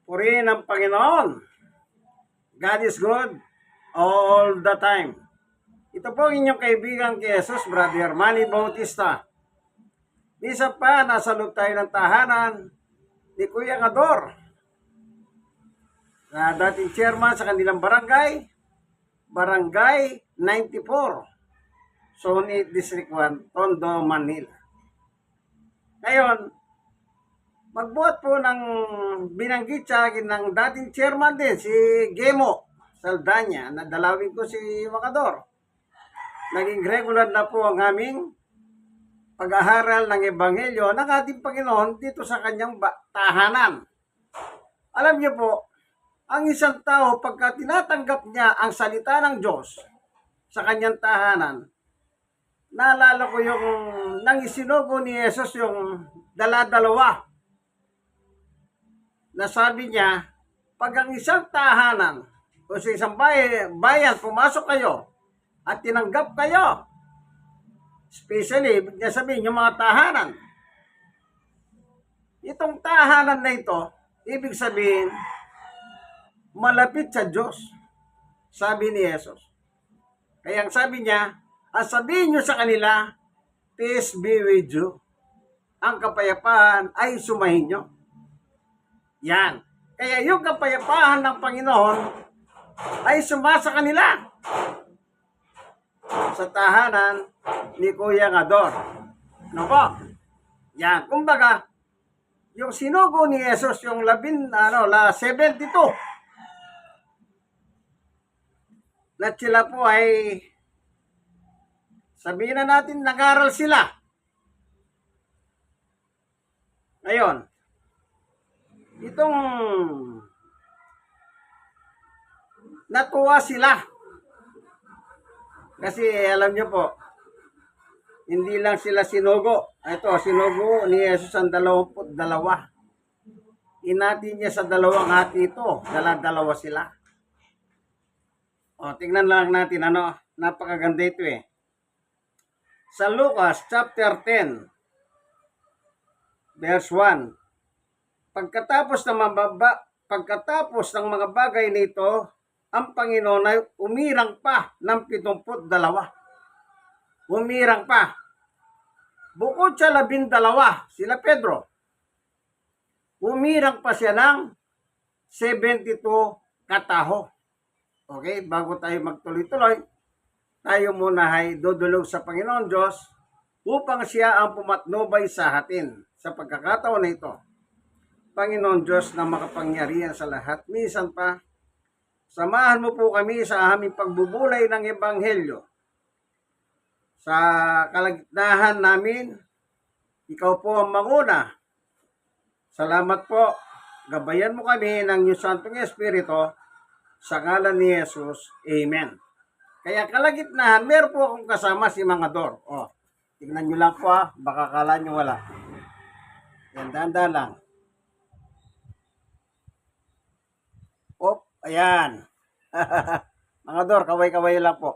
Purihin ang Panginoon. God is good all the time. Ito po ang inyong kaibigan kay Jesus, Brother Manny Bautista. Isa pa, nasa loob tayo ng tahanan ni Kuya Ador, na dating chairman sa kanilang barangay, Barangay 94, Zone 8, District 1, Tondo, Manila. Ngayon, magbuhat po ng binanggit sa akin ng dating chairman din, si Gemo Saldanya, na dalawin ko si Wakador. Naging regular na po ang aming pag-aaral ng Ebanghelyo ng ating Panginoon dito sa kanyang tahanan. Alam niyo po, ang isang tao pagka tinatanggap niya ang salita ng Diyos sa kanyang tahanan, naalala ko yung nang isinugo ni Jesus yung dala-dalawa, na sabi niya, pag ang isang tahanan o sa isang bayan pumasok kayo at tinanggap kayo, especially, ibig niya sabihin yung mga tahanan, itong tahanan na ito, ibig sabihin, malapit sa Diyos, sabi ni Jesus. Kaya ang sabi niya, sabihin niyo sa kanila, peace be with you. Ang kapayapaan ay sumahin niyo. Yan. Kaya yung kapayapaan ng Panginoon ay sumasa kanila sa tahanan ni Kuya Ador. Ano po? Yan. Kumbaga, yung sinugo ni Jesus, yung 72, na sila po ay, sabihin na natin, nag-aral sila. Ngayon, itong natuwa sila. Kasi alam nyo po, hindi lang sila sinugo. Ito, sinugo ni Jesus ang 22. Inati niya sa dalawang hati ito. Dala-dalawa sila. O, tingnan lang natin, napakaganda ito eh. Sa Lucas chapter 10, verse 1, pagkatapos ng mga bagay nito, ang Panginoon ay umirang pa ng 72. Umirang pa. Bukod sa 12, sila Pedro, umirang pa siya ng 72 kataho. Okay, bago tayo magtuloy-tuloy, tayo muna ay dudulog sa Panginoon Diyos upang siya ang pumatnubay sa atin sa pagkakataon na ito. Panginoon Diyos na makapangyarihan sa lahat, minsan pa, samahan mo po kami sa aming pagbubulay ng Ebanghelyo. Sa kalagitnaan namin, ikaw po ang manguna. Salamat po. Gabayan mo kami ng iyong Santong Espiritu sa ngalan ni Jesus. Amen. Kaya kalagitnaan, meron po akong kasama si Mang Ador. Tingnan nyo lang po baka kala nyo wala. Yan, danda lang. Ayan. Mang Ador, kaway-kaway lang po.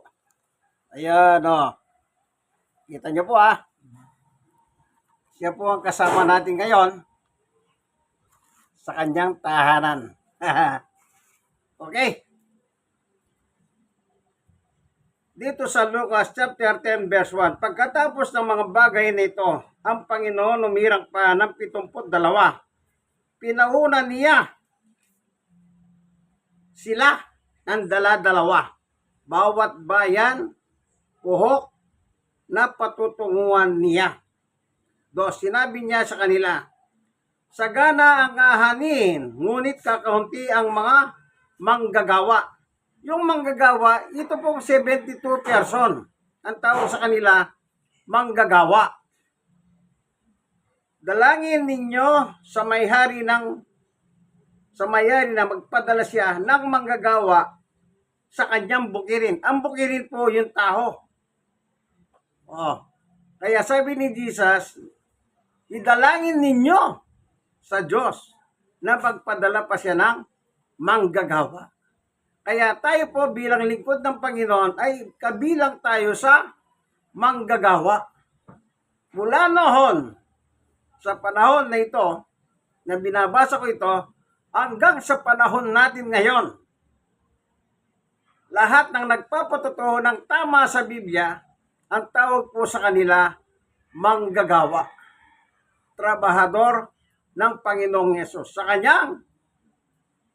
Ayan, kita nyo po Siya po ang kasama natin ngayon sa kanyang tahanan. Okay. Dito sa Lucas chapter 10 verse 1, pagkatapos ng mga bagay nito, ang Panginoon umirang pa ng 72. Pinauna niya sila ng dala-dalawa. Bawat bayan, puhok na patutunguhan niya. Sinabi niya sa kanila, sagana ang ahanin, ngunit kakaunti ang mga manggagawa. Yung manggagawa, ito pong 72 person. Ang tawag sa kanila, manggagawa. Dalangin ninyo sa may-hari na magpadala siya ng manggagawa sa kanyang bukirin. Ang bukirin po yung tao. Kaya sabi ni Jesus, idalangin ninyo sa Diyos na pagpadala pa siya ng manggagawa. Kaya tayo po bilang lingkod ng Panginoon ay kabilang tayo sa manggagawa. Mula noon, sa panahon na ito, na binabasa ko ito, hanggang sa panahon natin ngayon. Lahat ng nagpapatotoo ng tama sa Biblia, ang tawag po sa kanila, manggagawa. Trabahador ng Panginoong Yesus sa kanyang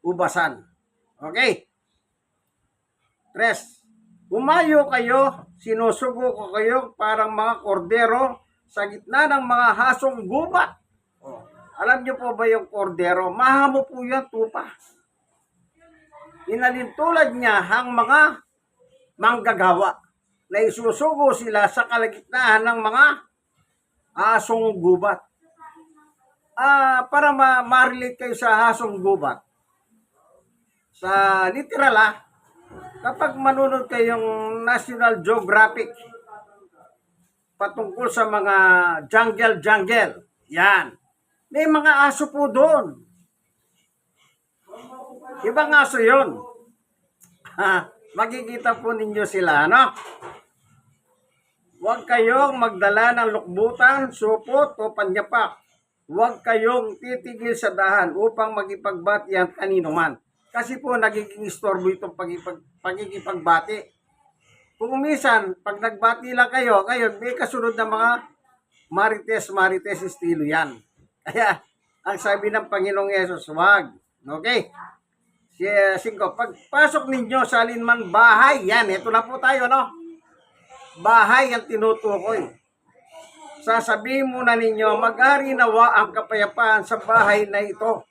ubasan. Okay? 3. Humayo kayo, sinusugo ko kayo parang mga kordero sa gitna ng mga hasong gubat. Oh, alam niyo po ba yung kordero? Mahamo po yan, tupa. Inalintulad niya ang mga manggagawa na isusugo sila sa kalagitnaan ng mga hasong gubat. Para ma-relate kayo sa hasong gubat. Sa literal kapag manunod kayong National Geographic patungkol sa mga jungle, yan. May mga aso po doon. Ibang aso yun. Makikita po ninyo sila, no? Huwag kayong magdala ng lukbutan, supot o panyapak. Huwag kayong titigil sa dahan upang makipagbati ang kanino man. Kasi po nagiging istorbo itong pagigipagbati. Kung minsan, pag nagbati lang kayo, ngayon may kasunod na mga marites estilo yan. Kaya, ang sabi ng Panginoong Yesus, wag. Okay? 5. Pagpasok ninyo sa alinman bahay, yan, ito na po tayo, no? Bahay ang tinutukoy. Sasabihin muna ninyo, mag-ari nawa ang kapayapaan sa bahay na ito.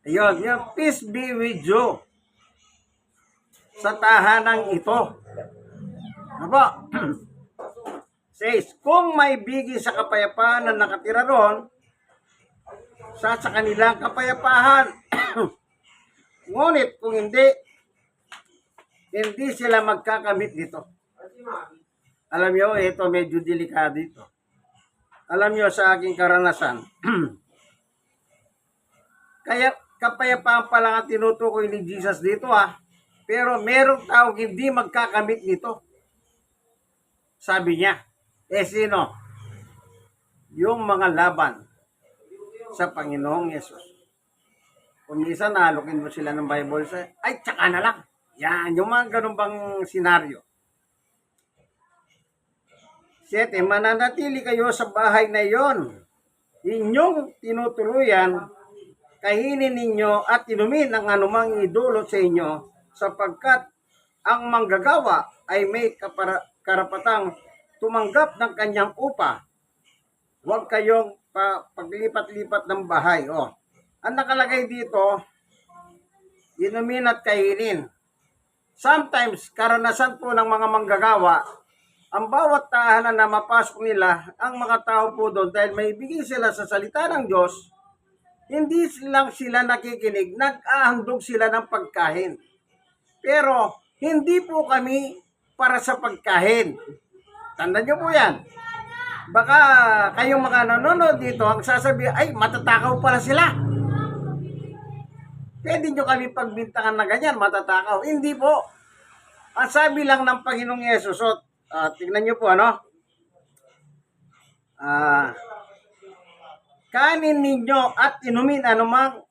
Ayun, yung peace be with you sa tahanang ito. Ano po? 6. Kung may bigay sa kapayapaan na nakatira roon, sa kanilang kapayapaan. Ngunit kung hindi sila magkakamit dito. Alam nyo, ito medyo delikado ito. Alam nyo sa aking karanasan, kaya kapayapaan pa lang ang tinutukoy ni Jesus dito pero merong taong hindi magkakamit nito. Sabi niya, sino? Yung mga laban sa Panginoong Yesus. Kung minsan nalukin mo sila ng Bible, tsaka na lang. Yan, yung mga ganun bang senaryo. 7. Mananatili kayo sa bahay na iyon. Inyong tinutuluyan, kahinin ninyo at inumin ang anumang idulot sa inyo, sapagkat ang manggagawa ay may karapatang tumanggap ng kanyang upa. Huwag kayong paglipat-lipat ng bahay. Ang nakalagay dito, inumin at kainin. Sometimes, karanasan po ng mga manggagawa, ang bawat tahanan na mapasok nila, ang mga tao po doon, dahil may ibigay sila sa salita ng Diyos, hindi lang sila nakikinig, nag-ahandog sila ng pagkain. Pero, hindi po kami para sa pagkain. Tandaan nyo po yan. Baka kayong mga nanonood dito, ang sasabi, ay, matatakaw pala sila. Pwede nyo kami pagbintangan na ganyan, matatakaw. Hindi po. Ang sabi lang ng Panginoong Yesus, tingnan nyo po, kanin ninyo at inumin anuman,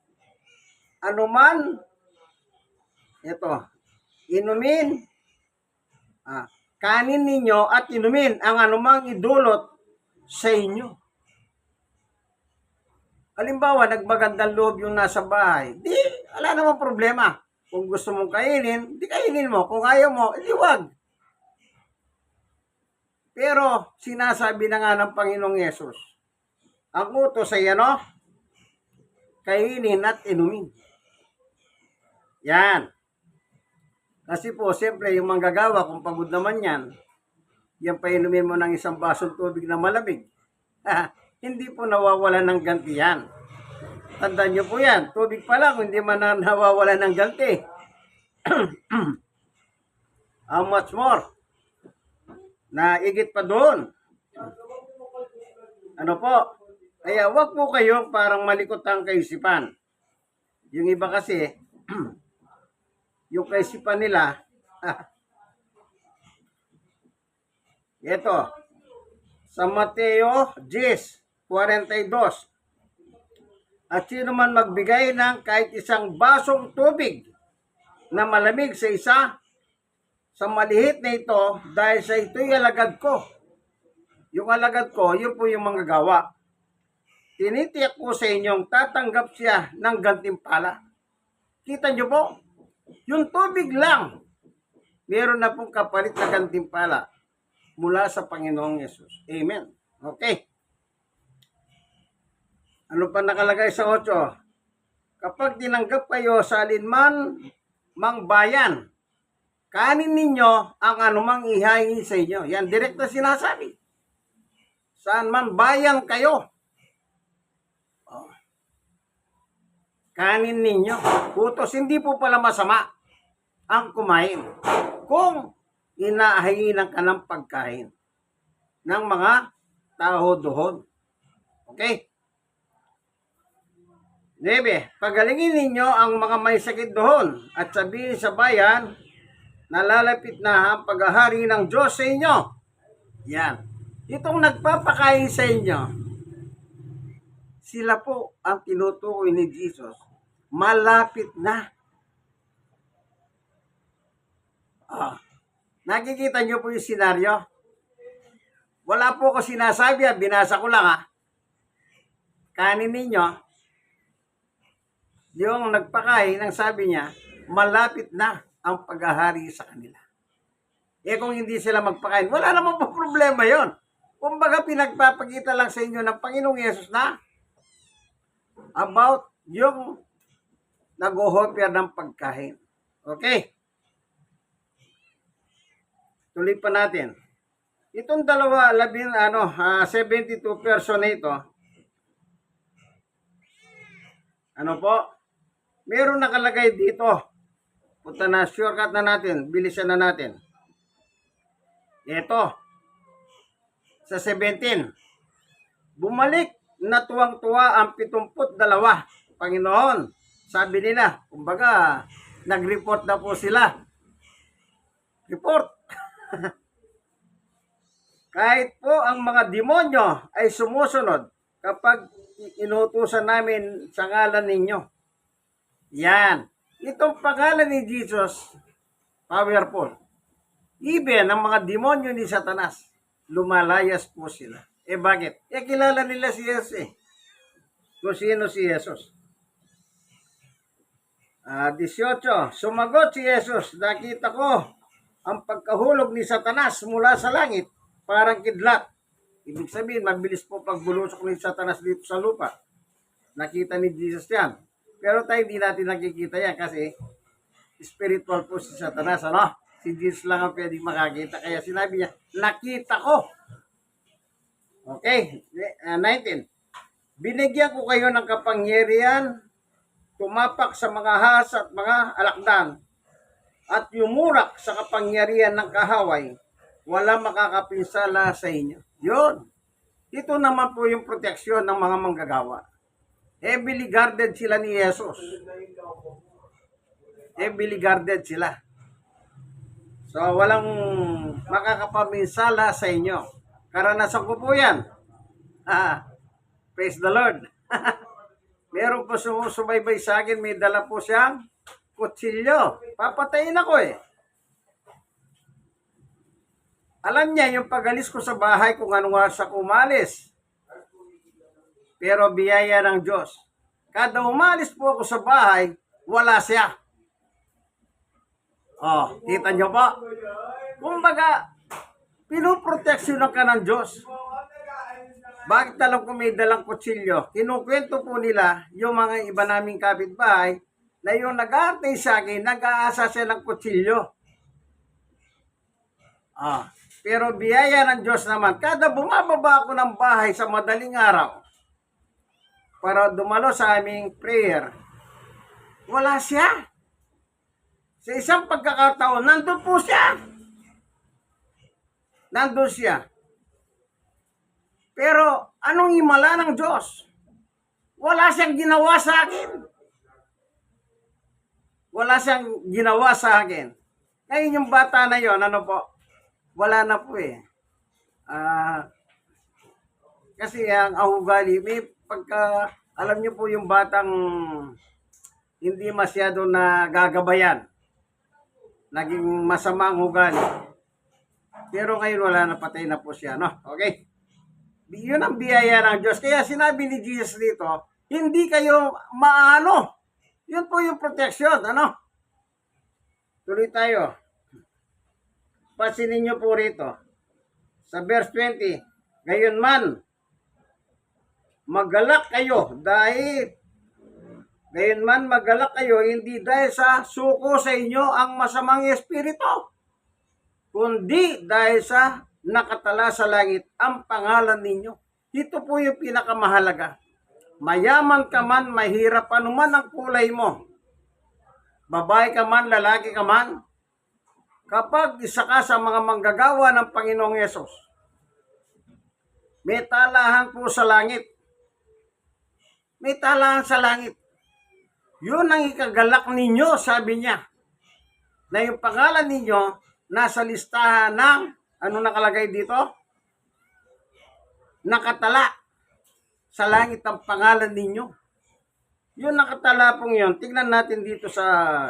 kanin ninyo at inumin ang anumang idulot sa inyo. Halimbawa, nagmagandang loob yung nasa bahay, di, wala namang problema. Kung gusto mong kainin, di kainin mo. Kung ayaw mo, di wag. Pero, sinasabi na nga ng Panginoong Yesus, ang utos ay kainin at inumin. Yan. Kasi po, siyempre, yung manggagawa, kung pagod naman yan painumin mo ng isang basong tubig na malamig. Hindi po nawawalan ng ganti yan. Tandaan nyo po yan, tubig pa lang, hindi man nawawalan ng ganti. How much more? Na igit pa doon. Ano po? Kaya wag po kayong parang malikot ang kaisipan. Yung iba kasi, yung kaisipan nila, ito, sa Mateo 10:42, At sino man magbigay ng kahit isang basong tubig na malamig sa isa, sa malihit na ito, dahil sa ito'y alagad ko. Yung alagad ko, yun po yung mga gawa. Tinitiyak ko sa inyong tatanggap siya ng gantimpala. Kita nyo po, yung tubig lang, meron na pong kapalit na gantimpala mula sa Panginoong Yesus. Amen. Okay. Ano pa nakalagay sa 8? Kapag tinanggap kayo sa alinman mang bayan, kanin ninyo ang anumang ihain sa inyo. Yan, direct na sinasabi. Saan man bayan kayo, kanin ninyo. Putos, hindi po pala masama ang kumain kung inaahinan ka ng pagkain ng mga tao doon. Okay? 9. Pagalingin ninyo ang mga may sakit doon at sabihin sa bayan, nalalapit na ang paghahari ng Diyos sa inyo. Yan. Itong nagpapakain sa inyo, sila po ang tinutukoy ni Jesus. Malapit na. Nakikita nyo po yung senaryo? Wala po ako sinasabi, binasa ko lang Kanin ninyo, yung nagpakain, ang sabi niya, malapit na ang paghahari sa kanila. Kung hindi sila magpakain, wala naman po problema yon. Kumbaga, pinagpapakita lang sa inyo ng Panginoong Yesus na about yung nag-o-offer ng pagkain. Okay? Tuloy pa natin. Itong 72 person na ito, ano po? Meron nakalagay dito. Punta na, shortcut na natin. Bilisan na natin. Ito. Sa 17. Bumalik na tuwang-tuwa ang 72. Panginoon, sabi nila, kumbaga, nag-report na po sila. Report. Kahit po ang mga demonyo ay sumusunod kapag inutusan namin sa ngalan ninyo. Yan. Itong pangalan ni Jesus, powerful. Even ang mga demonyo ni Satanas, lumalayas po sila. Bakit? Kilala nila si Jesus Kung sino si Jesus. 18. Sumagot si Jesus, nakita ko ang pagkahulog ni Satanas mula sa langit, parang kidlat. Ibig sabihin, mabilis po pagbulusok ni Satanas dito sa lupa. Nakita ni Jesus yan. Pero tayo hindi natin nakikita yan kasi spiritual po si Satanas. Si Jesus lang ang pwedeng makakita. Kaya sinabi niya, nakita ko. Okay, 19. Binigyan ko kayo ng kapangyarihan, tumapak sa mga has at mga alakdan, at yumurak sa kapangyarihan ng kahaway, wala makakapinsala sa inyo. Yun. Ito naman po yung proteksyon ng mga manggagawa. Heavily guarded sila ni Jesus. Heavily guarded sila. So, walang makakapaminsala sa inyo. Karanasan ko po yan. Praise the Lord. Meron po sumusubaybay sa akin, may dala po siyang kutsilyo. Papatayin ako Alam niya yung pag-alis ko sa bahay kung anong oras ako umalis. Pero biyaya ng Diyos. Kada umalis po ako sa bahay, wala siya. Kita nyo ba? Kumbaga, pinuproteksyonan ka ng Diyos. Bakit alam ko may dalang kutsilyo? Kinukwento po nila yung mga iba naming kapitbahay na yung nag-aantay sa akin, nag-aasa siya ng kutsilyo. Pero biyaya ng Diyos naman, kada bumababa ako ng bahay sa madaling araw para dumalo sa aming prayer, wala siya. Sa isang pagkakataon, nandun po siya. Nandun siya. Pero anong himala ng Diyos? Wala siyang ginawa sa akin. Wala siyang ginawa sa akin. Ngayon yung bata na yon, ano po? Wala na po kasi ang ugali, may pagka Alam niyo po yung batang hindi masyado nagagabayan, naging masama ang ugali. Pero ngayon wala na, patay na po siya, no? Okay? Yun ang biyaya ng Diyos. Kaya sinabi ni Jesus dito, hindi kayo maano. Yun po yung protection, ano? Tuloy tayo. Pansinin niyo po rito. Sa verse 20, gayon man, magalak kayo hindi dahil sa suko sa inyo ang masamang espiritu, kundi dahil sa nakatala sa langit ang pangalan ninyo. Ito po yung pinakamahalaga. Mayaman ka man, mahirap anuman ang kulay mo, babae ka man, lalaki ka man, kapag isa ka sa mga manggagawa ng Panginoong Yesus, may talahan po sa langit. May talahan sa langit. Yun ang ikagalak ninyo, sabi niya. Na yung pangalan ninyo, nasa listahan ng, ano nakalagay dito? Nakatala sa langit ang pangalan ninyo. Yung nakatala pong yun, tignan natin dito sa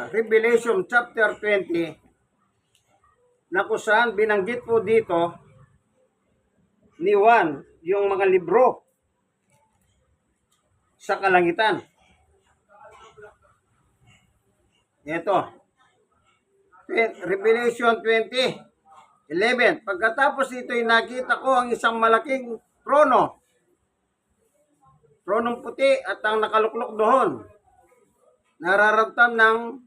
Revelation chapter 20, na kung saan binanggit po dito ni Juan yung mga libro sa kalangitan. Ito, Revelation 20:11. Pagkatapos ito'y nakita ko ang isang malaking tronong puti at ang nakaluklok doon. Nararamtam ng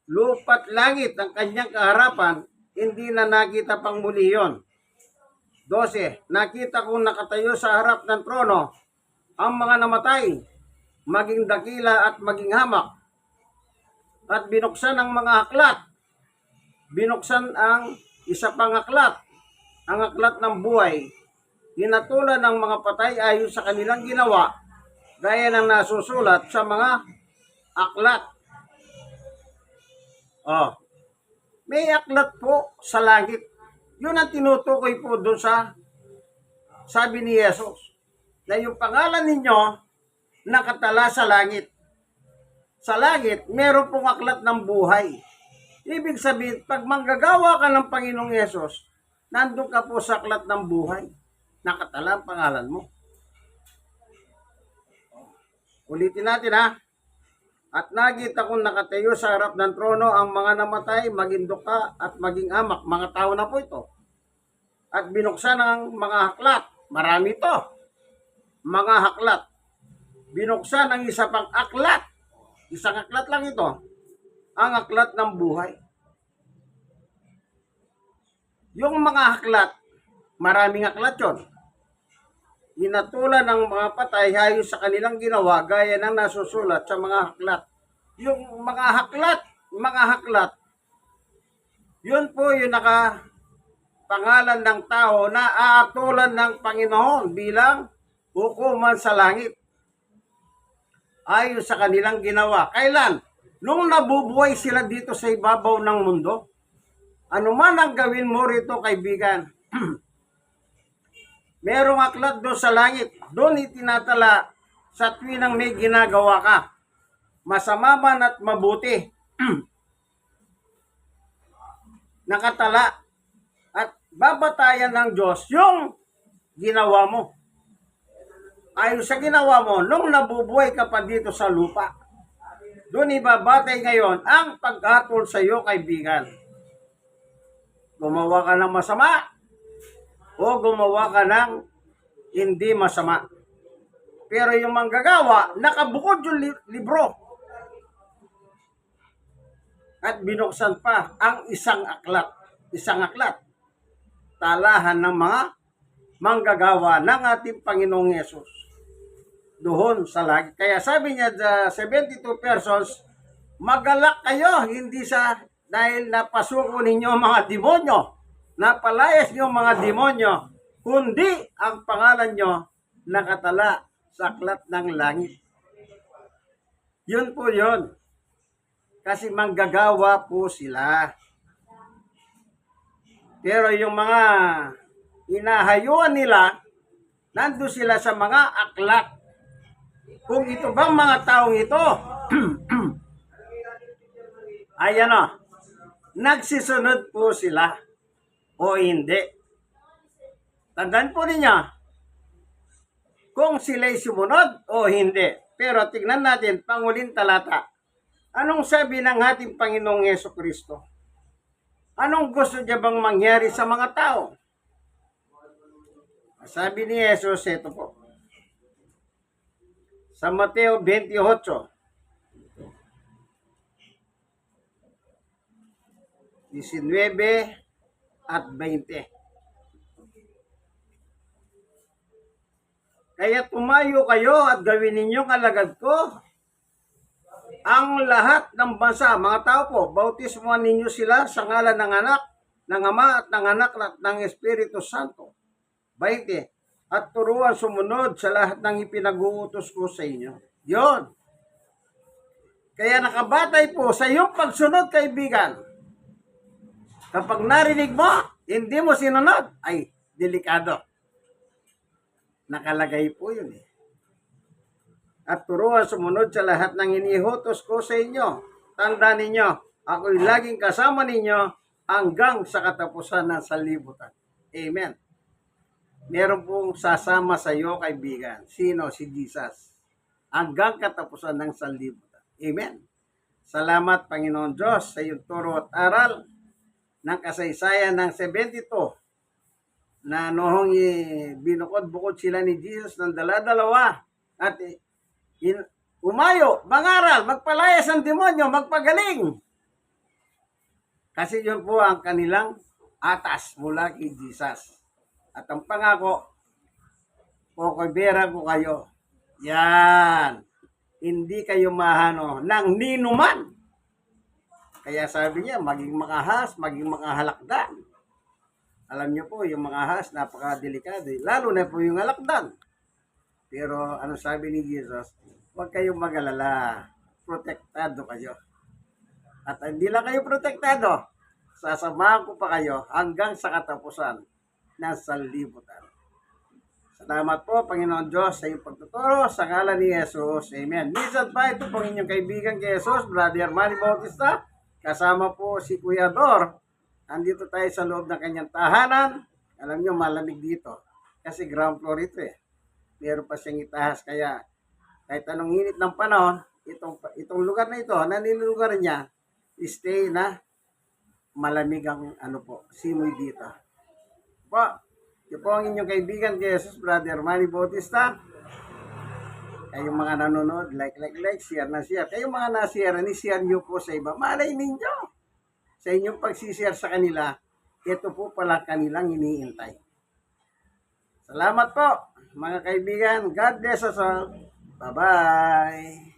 lupa't langit ang kanyang kaharapan, hindi na nakita pang muli yon. 12. Nakita kong nakatayo sa harap ng trono ang mga namatay, maging dakila at maging hamak, at binuksan ang mga aklat. Binuksan ang isa pang aklat, ang aklat ng buhay. Hinatulan ng mga patay ayon sa kanilang ginawa, gaya ng nasusulat sa mga aklat. May aklat po sa langit. Yun ang tinutukoy po doon sa sabi ni Jesus, na yung pangalan ninyo nakatala sa langit. Sa langit, meron pong aklat ng buhay. Ibig sabihin, pag manggagawa ka ng Panginoong Yesus, nandun ka po sa aklat ng buhay. Nakatala ang pangalan mo. Ulitin natin ha. At nakita kong nakatayo sa harap ng trono ang mga namatay, maging duka at maging amak. Mga tao na po ito. At binuksan ang mga aklat. Marami ito. Mga aklat. Binuksan ang isa pang aklat. Isang aklat lang ito. Ang aklat ng buhay. Yung mga aklat, maraming aklat yun. Hinatulan ng mga patay ayon sa kanilang ginawa, gaya ng nasusulat sa mga aklat. Yung mga aklat, yun po yung nakapangalan ng tao na aatulan ng Panginoon bilang hukuman sa langit. Ayon sa kanilang ginawa. Kailan? Nung nabubuhay sila dito sa ibabaw ng mundo. Ano man ang gawin mo rito, kaibigan, merong aklat doon sa langit. Doon itinatala sa tuwinang may ginagawa ka. Masama man at mabuti. Nakatala. At babatayan ng Diyos yung ginawa mo. Ayon sa ginawa mo, nung nabubuhay ka pa dito sa lupa. Doon ibabatay ngayon ang paghatol sa iyo, kaibigan. Gumawa ka ng masama o gumawa ka ng hindi masama. Pero yung manggagawa, nakabukod yung libro. At binuksan pa ang isang aklat. Isang aklat. Talahan ng mga manggagawa ng ating Panginoong Yesus. Doon sa langit. Kaya sabi niya, the 72 persons, magalak kayo, hindi sa dahil napasuko ninyo mga demonyo, napalayas niyo mga demonyo, kundi ang pangalan nyo nakatala sa aklat ng langit. Yun po yun. Kasi manggagawa po sila. Pero yung mga inahayuan nila, nandun sila sa mga aklat. kung ito bang mga taong ito ay nagsisunod po sila o hindi. Tandaan po ninyo kung sila'y sumunod o hindi. Pero tignan natin, panguling talata. Anong sabi ng ating Panginoong Yesu-Kristo? Anong gusto niya bang mangyari sa mga tao? Sabi ni Jesus, ito po. Sa Mateo 28, 19 at 20. Kaya tumayo kayo at gawin ninyong alagad ko ang lahat ng bansa, mga tao po, bautismuhan ninyo sila sa ngalan ng anak, ng ama at ng anak at ng Espiritu Santo. 20. At turuan sumunod sa lahat ng ipinag-uutos ko sa inyo. Yon. Kaya nakabatay po sa iyong pagsunod, kaibigan. Kapag narinig mo, hindi mo sinunod, ay delikado. Nakalagay po yun eh. At turuan sumunod sa lahat ng inihutos ko sa inyo. Tandaan ninyo, ako'y laging kasama ninyo hanggang sa katapusan ng sanlibutan. Amen. Meron pong sasama sa iyo, kaibigan. Sino? Si Jesus. Hanggang katapusan ng sanlibutan. Amen. Salamat, Panginoon Diyos, sa iyong turo at aral ng kasaysayan ng 72 na noong binukod-bukod sila ni Jesus ng dala-dalawa at umayo, mangaral, magpalayas ng demonyo, magpagaling. Kasi yun po ang kanilang atas mula kay Jesus. At ang pangako, kukubera ko kayo. Yan. Hindi kayo mahano ng ninuman. Kaya sabi niya, maging makahas, maging makahalakdan. Alam niyo po, yung mga ahas, napakadelikado. Lalo na po yung alakdan. Pero ano sabi ni Jesus, huwag kayong mag-alala. Protektado kayo. At hindi lang kayo protektado, sasamahan ko pa kayo hanggang sa katapusan ng sanlibutan. Salamat po, Panginoon Diyos, sa iyong pagtuturo sa ngalan ni Jesus. Amen. Minsan pa, ito pong inyong kaibigan kay Jesus, Brother Manny Bautista. Kasama po si Kuya Dor. Andito tayo sa loob ng kanyang tahanan. Alam nyo, malamig dito. Kasi ground floor ito eh. Meron pa siyang itahas. Kaya kahit anong init ng panahon, itong lugar na ito, naninilugar niya, stay na malamig ang simoy dito. Po, ito po ang inyong kaibigan kay Jesus, Brother Manny Bautista. Kayong mga nanonood, like, share na share. Kayong mga na-share, ni-share nyo po sa iba. Malay ninyo. Sa inyong pagsishare sa kanila, ito po pala kanilang iniintay. Salamat po, mga kaibigan. God bless us all. Bye-bye.